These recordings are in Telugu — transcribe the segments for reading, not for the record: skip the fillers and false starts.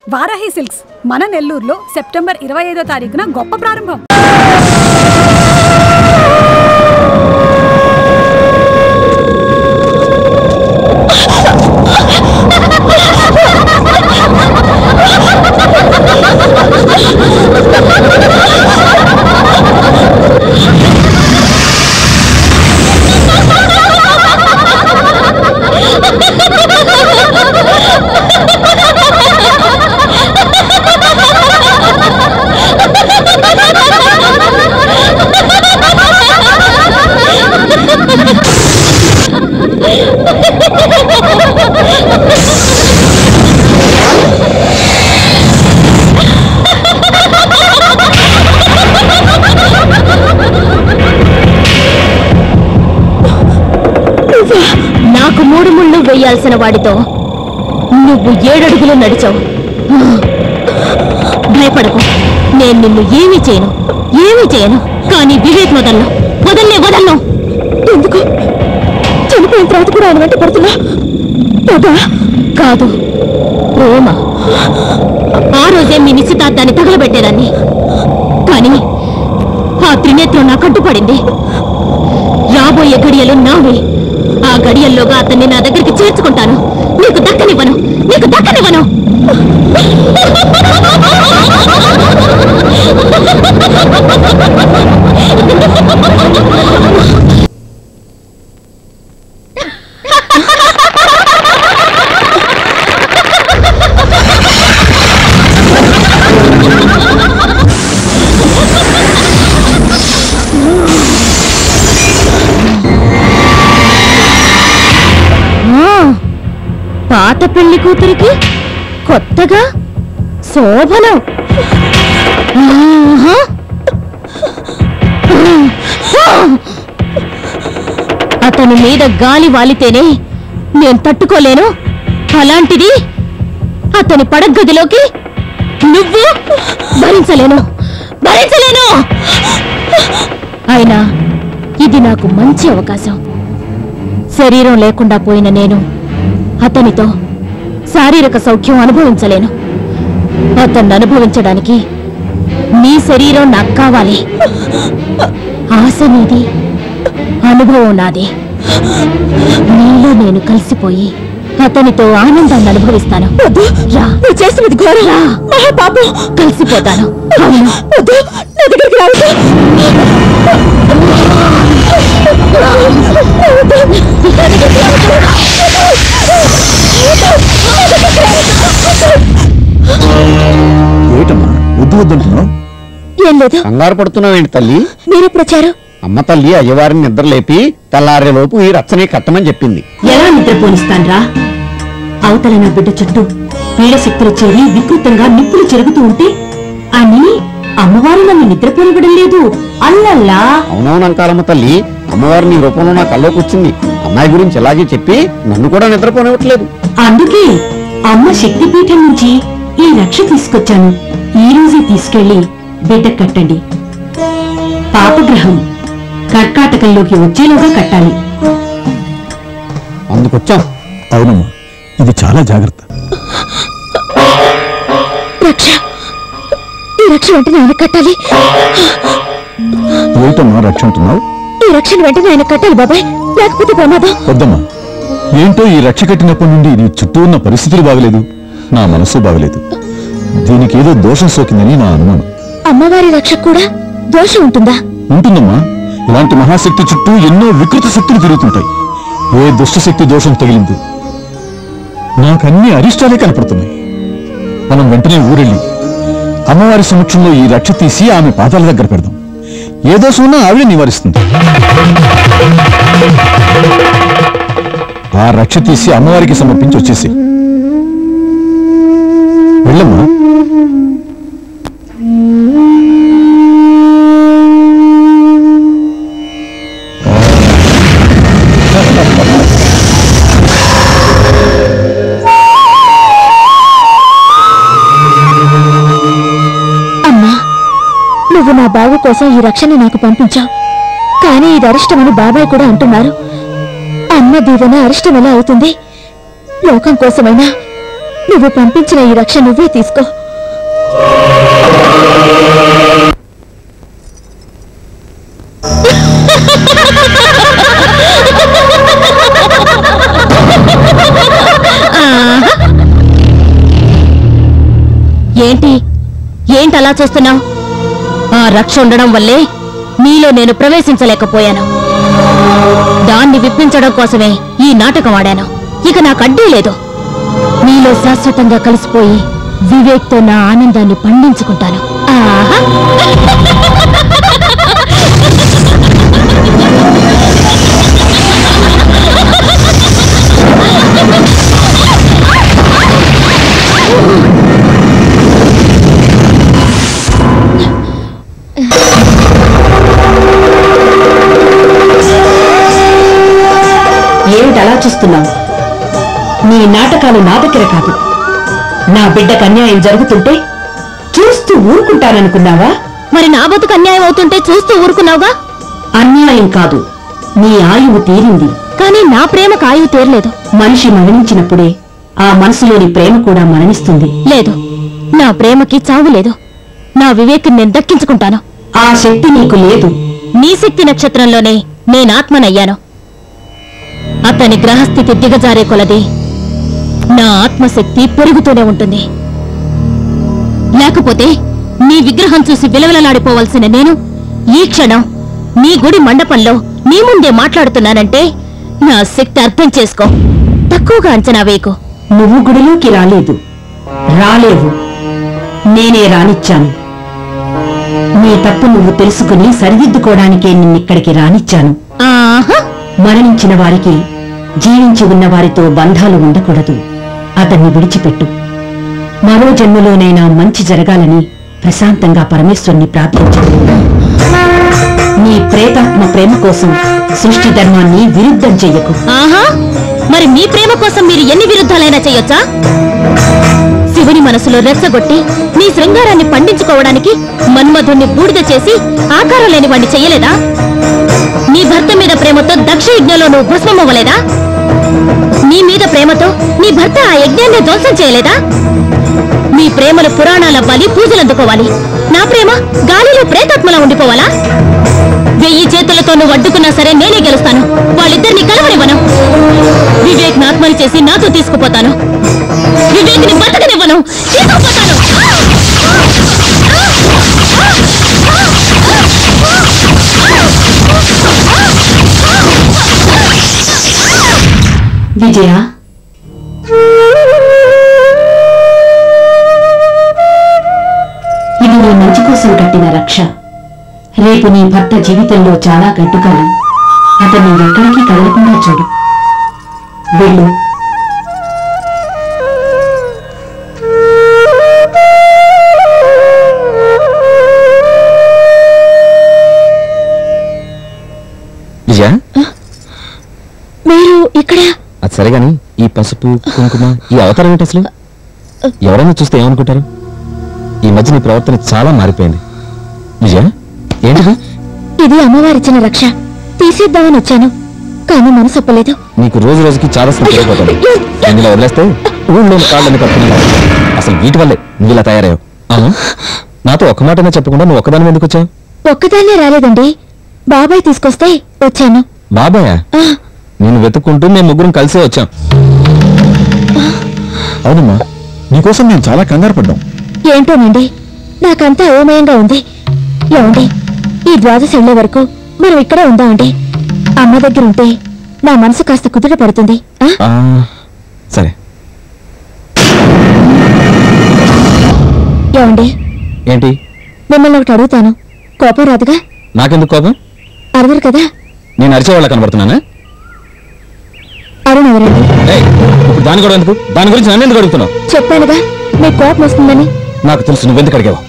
వారాహి సిల్క్స్ మన నెల్లూరులో సెప్టెంబర్ 25వ తారీఖున గొప్ప ప్రారంభం. నాకు 3 ముళ్ళు వేయాల్సిన వాడితో నువ్వు 7 అడుగులు నడిచావు. భయపడకు, నేను నిన్ను ఏమీ చేయను. కానీ వివేక్ వదలను. ఎందుకు చనిపోయిన తర్వాత కూడా ఆయన వెంట పడుతున్నా? కాదు, ప్రేమ. ఆ రోజే మీ నిశ్చితార్థాన్ని తగలబెట్టేదాన్ని, కానీ ఆ త్రినేత్రం నా కట్టుపడింది. రాబోయే గడియలు నావే. ఆ గడియల్లోగా అతన్ని నా దగ్గరికి చేర్చుకుంటాను. నీకు దక్కనివ్వను. పాత పెళ్లి కూతురికి కొత్తగా శోభనం. అతని మీద గాలి వాలితేనే నేను తట్టుకోలేను. అలాంటిది అతని పడగదిలోకి నువ్వు భరించలేను. అయినా ఇది నాకు మంచి అవకాశం. శరీరం లేకుండా పోయిన నేను అతనితో శారీరక సౌఖ్యం అనుభవించలేను. అతన్ని అనుభవించడానికి నీ శరీరం నాకు కావాలి. ఆశ నీది, అనుభవం నాది. నీలో నేను కలిసిపోయి అతనితో ఆనందాన్ని అనుభవిస్తాను. చేసినది ఘోరరా పాపం. కలిసిపోతాను. అవును, నా దగ్గరికి రావద్దు. ఏటమ్మా వద్దు వద్దంటున్నావు? ఏం లేదు. కంగారు పడుతున్నావేంటి తల్లి? మీరే ప్రచారం. అమ్మ తల్లి అయ్యవారిని నిద్ర లేపి తెల్లారేలోపు ఈ రచ్చని కట్టమని చెప్పింది. ఎలా నిద్రపోనిస్తాన్రా? అవతల నా బిడ్డ చుట్టూ పీడ శక్తులు చేరి వికృతంగా నిప్పులు చెరుగుతూ ఉంటే అని అమ్మవారు నన్ను నిద్రపోనివ్వడం లేదు. అల్లల్లా. అవునవునంకాలమ్మ తల్లి, అమ్మవారు నీ రూపంలో నా కల్లోకి వచ్చింది. అమ్మాయి గురించి ఇలాగే చెప్పి నన్ను కూడా నిద్రపోనివ్వట్లేదు. అందుకే అమ్మ శక్తిపీఠం నుంచి ఈ రక్ష తీసుకొచ్చాను. ఈ రోజే తీసుకెళ్లి బిడ్డ కట్టండి. పాపగ్రహం కర్కాటకంలోకి వచ్చేలోగా కట్టాలి. అందుకొచ్చాం. అవునమ్మా, ఇది చాలా జాగ్రత్త. ఈ రక్ష వెంటనే ఆయన కట్టాలి. ఏమిటమ్మా రక్ష అంటున్నావు? ఈ రక్షణ వెంటనే ఆయన కట్టాలి బాబాయ్, లేకపోతే ప్రమాదం. వద్దమ్మా, ఏంటో ఈ రక్ష కట్టినప్పటి నుండి నీ చుట్టూ ఉన్న పరిస్థితులు బాగలేదు, నా మనసు బాగలేదు. దీనికి ఏదో దోషం సోకిందని నా అనుమానం. అమ్మవారి రక్ష కూడా దోషం ఉంటుందా? ఉంటుందమ్మా. ఇలాంటి మహాశక్తి చుట్టూ ఎన్నో వికృత శక్తులు తిరుగుతుంటాయి. ఏ దుష్టశక్తి దోషం తగిలింది? నాకన్నీ అరిష్టాలే కనపడుతున్నాయి. మనం వెంటనే ఊరెళ్ళి అమ్మవారి సమక్షంలో ఈ రక్ష తీసి ఆమె పాదాల దగ్గర పెడదాం. ఏ దోషం ఉన్నా ఆవిడే నివారిస్తుంది. ఆ రక్ష తీసి అమ్మవారికి సమర్పించి వచ్చేసి వెళ్ళమ్మా. నువ్వు నా బాబు కోసం ఈ రక్షణ నాకు పంపించావు, కానీ ఇది అరిష్టమని బాబాయ్ కూడా అంటున్నారు. అమ్మ దీవెన అరిష్టం ఎలా అవుతుంది? లోకం కోసమైనా నువ్వు పంపించిన ఈ రక్ష నువ్వే తీసుకో. ఏంటి అలా చూస్తున్నావు? ఆ రక్ష ఉండడం వల్లే నీలో నేను ప్రవేశించలేకపోయాను. దాన్ని విప్పించడం కోసమే ఈ నాటకం ఆడాను. ఇక నాకు అడ్డీ లేదు. నీలో శాశ్వతంగా కలిసిపోయి వివేక్తో నా ఆనందాన్ని పండించుకుంటాను. ఆహా! ఏమిటి అలా చూస్తున్నావు? నీ నాటకాలు నా దగ్గర కాదు. నా బిడ్డకు అన్యాయం జరుగుతుంటే చూస్తూ ఊరుకుంటాననుకున్నావా? మరి నా బతుకు అన్యాయం అవుతుంటే చూస్తూ ఊరుకున్నావుగా? అన్యాయం కాదు, నీ ఆయువు తీరింది. కానీ నా ప్రేమకు ఆయువు తీరలేదు. మనిషి మరణించినప్పుడే ఆ మనసులోని ప్రేమ కూడా మరణిస్తుంది. లేదు, నా ప్రేమకి చావు లేదు. నా వివేకం నేను దక్కించుకుంటాను. ఆ శక్తి నీకు లేదు. నీ శక్తి నక్షత్రంలోనే నేనాత్మనయ్యాను. అతని గ్రహస్థితి దిగజారే కొలది నా ఆత్మశక్తి పెరుగుతూనే ఉంటుంది. లేకపోతే నీ విగ్రహం చూసి విలవిలలాడిపోవలసిన నేను ఈ క్షణం నీ గుడి మండపంలో నీ ముందే మాట్లాడుతున్నానంటే నా శక్తి అర్థం చేసుకో. తక్కువగా అంచనా వేయకు. నువ్వు గుడిలోకి రాలేవు. నేనే రానిచ్చాను. నీ తప్పు నువ్వు తెలుసుకుని సరిదిద్దుకోవడానికే నిన్నిక్కడికి రానిచ్చాను. ఆహా! మరణించిన వారికి జీవించి ఉన్న వారితో బంధాలు ఉండకూడదు. అతన్ని విడిచిపెట్టు. మరో జన్మలోనైనా మంచి జరగాలని ప్రశాంతంగా పరమేశ్వరుని ప్రార్థించు. నీ ప్రేతాత్మ ప్రేమ కోసం సృష్టి ధర్మాన్ని విరుద్ధం చెయ్యకు. ఆహా! మరి మీ ప్రేమ కోసం మీరు ఎన్ని విరుద్ధాలైనా చెయ్యొచ్చా? శివుని మనసులో రెచ్చగొట్టి నీ శృంగారాన్ని పండించుకోవడానికి మన్మధుణ్ణి బూడిద చేసి ఆకారం లేని వాణ్ణి చెయ్యలేదా? నీ భర్త మీద ప్రేమతో దక్ష యజ్ఞంలో నువ్వు భస్మమవ్వలేదా? నీ మీద ప్రేమతో నీ భర్త ఆ యజ్ఞాన్ని ధ్వంసం చేయలేదా? నీ ప్రేమలు పురాణాలవ్వాలి, పూజలందుకోవాలి. నా ప్రేమ గాలిలో ప్రేతాత్మలా ఉండిపోవాలా? 1000 చేతులతో నువ్వు అడ్డుకున్నా సరే నేనే గెలుస్తాను. వాళ్ళిద్దరిని కలవనివ్వను. వివేక్ ఆత్మని చేసి నాతో తీసుకుపోతాను. వివేక్ని బతకనివ్వను. తీసుకుపోతాను. విజయ, ఇది నీ మంచి కోసం కట్టిన రక్ష. రేపు నీ భర్త జీవితంలో చాలా గడ్డుకాలం. అతన్ని ఎక్కడికి కదలకుండా చూడు. వెళ్ళు. విజయ, మీరు ఇక్కడ? అది సరే గాని ఈ పసుపు కుంకుమ ఈ అవతారం ఏంటి అసలు? ఎవరైనా చూస్తే ఏమనుకుంటారు? ఈ మధ్య నీ ప్రవర్తన చాలా మారిపోయింది. విజయ, ఏంటిది? ఇది అమ్మవారిచ్చిన రక్ష. తీసేద్దామని వచ్చాను, కానీ మనసు ఒప్పలేదు. నీకు రోజు రోజుకి చాలా పెరిగిపోతుంది. నేను ఇలా వదిలేస్తే ఊళ్ళోని కాళ్ళని కట్టుకున్నా. అసలు వీటి వల్లే నువ్వు ఇలా తయారయ్యావు. నాతో ఒక్క మాటనే చెప్పకుండా నువ్వు ఒక్కదాని ఎందుకు వచ్చావు? ఒక్కదాన్నే రాలేదండి, బాబాయ్ తీసుకొస్తే వచ్చాను. బాబాయ్? నేను వెతుక్కుంటూ మేము ముగ్గురం కలిసే వచ్చాం. అవునమ్మా, నీకోసం నేను చాలా కంగారు పడ్డాం. ఏంటోనండి, నాకంతా అయోమయంగా ఉంది. ఏమండి, ఈ ద్వాదశి వెళ్లే వరకు మనం ఇక్కడే ఉందామండి. అమ్మ దగ్గర ఉంటే నా మనసు కాస్త కుదుట పడుతుంది. సరే. ఏమండి, ఏంటి? మిమ్మల్ని ఒకటి అడుగుతాను, కోపం రాదుగా? నాకెందుకు కోపం? అరవరు కదా? నేను అరిచేవాళ్ళ కనబడుతున్నానా? అరుణ్ ఎవరండి? ఇప్పుడు దాని కూడా ఎందుకు? దాని గురించి నన్ను ఎందుకు అడుగుతున్నావు? చెప్పానుగా మీకు కోపం వస్తుందని. నాకు తెలుసు నువ్వెందుకు అడిగావు.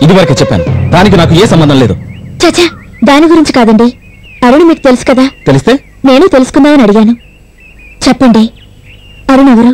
ఇది వరకే చెప్పాను, దానికి నాకు ఏ సంబంధం లేదు. చచ్చా, దాని గురించి కాదండి. అరుణ్ మీకు తెలుసు కదా? తెలిస్తే నేను తెలుసుకుందామని అడిగాను. చెప్పండి, అరుణ్ ఎవరు?